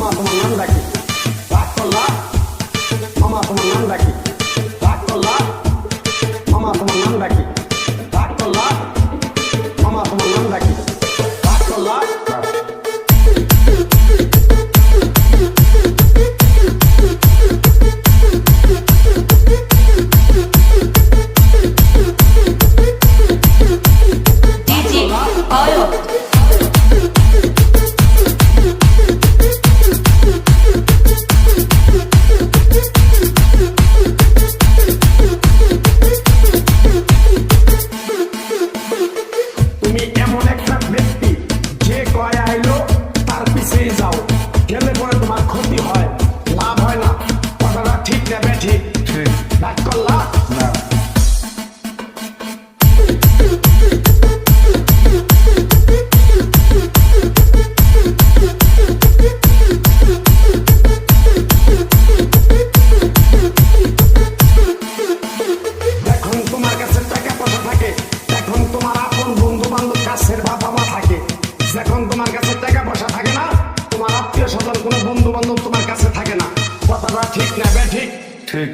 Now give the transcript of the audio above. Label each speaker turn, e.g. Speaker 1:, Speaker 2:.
Speaker 1: মামা তোমার নাম ডাকি রাগ করলা মামা তোমার নাম ডাকি রাগ করলা মামা তোমার নাম ডাকি রাগ করলা মামা তোমার নাম ডাকি রাগ করলা যখন তোমার কাছে টাকা পয়সা থাকে না, তোমার আত্মীয় স্বজন কোনো বন্ধু বান্ধব তোমার কাছে থাকে না। কথাটা ঠিক না? ঠিক ঠিক।